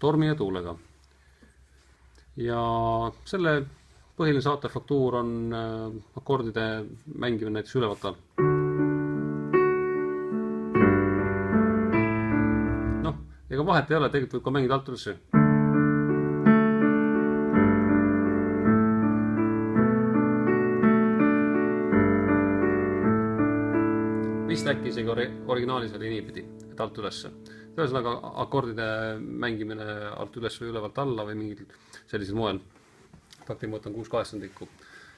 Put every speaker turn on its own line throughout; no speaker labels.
tormi ja tuulega. Ja selle põhiline saatajfaktuur on akordide mängimine näiteks ülevalt all. Noh, ega vahet ei ole, tegelikult võib ka mängida alt ülesse. Vist äkki isegi originaalis oli niipidi, et alt ülesse. Ühesõnaga akordide mängimine alt üles või ülevalt alla või mingil sellisel moel. Taktimõõt on 6/8.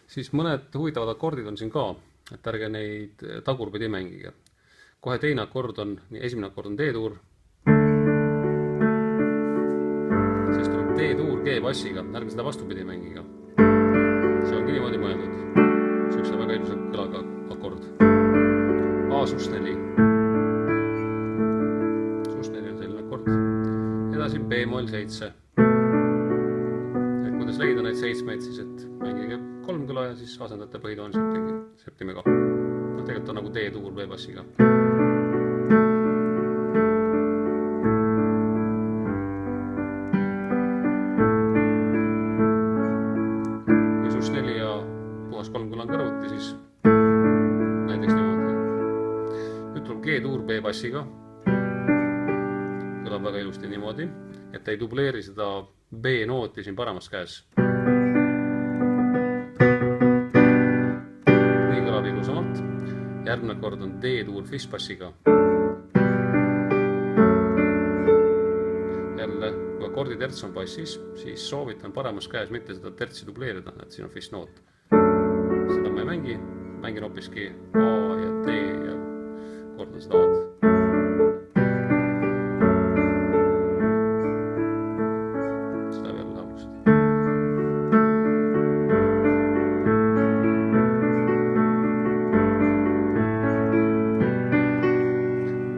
Siis mõned huvitavad akordid on siin ka, et ärge neid tagurpidi mängige. Kohe teine akord on, esimene akord on D-tuur. Siis tuleb D-tuur G-bassiga, ärge seda vastupidi mängiga. See ongi niimoodi mõeldud. Sükse väga ilusa kõlaga akord. A-sus4. Sus4 on selline akord. Edasi B-moll 7. Et kuidas leida neid seitsmeid, siis et mängige 3 kõla ja siis asendate põhitoon septimiga. Tegelikult on nagu D-tuur B-bassiga. Kui sus4 ja puhas 3 kõla on kõrvuti, siis näiteks niimoodi. Nüüd tuleb G-tuur B-bassiga. Kõlab väga ilusti niimoodi, et ei dubleeri seda B-nooti siin paremas käes. Nii kõlab ilusamalt. Järgmine kord on D-tuur Fis-bassiga. Jälle, kui akordi terts on bassis, siis soovitan paremas käes mitte seda tertsi dubleerida, et siin on Fis-noot. Seda ma ei mängi, mängin hoopiski A ja D ja kordan seda A-d. Seda veel laulusti.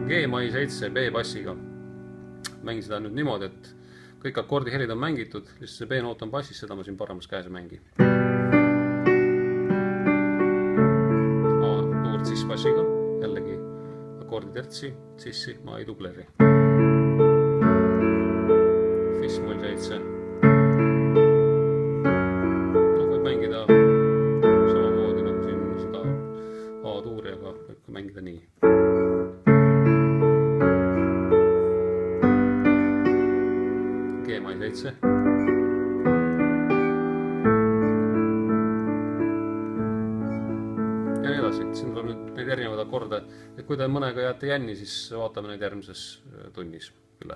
G-mai 7 B-bassiga. Mängin seda nüüd niimoodi, et kõik akordi helid on mängitud, lihtsalt see B-noot on bassis, seda ma siin paremas käes ei mängi. A-tuur Cis-bassiga, jällegi akordi tertsi, sissi ma ei dubleeri. Fis-moll 7. Võib mängida samamoodi nagu siin seda A-tuuri, aga võib ka mängida nii. G-mai 7. Ja nii edasi, siin tuleb nüüd neid erinevaid akorde, et kui te mõnega jääte jänni, siis vaatame neid järgmises tunnis üle.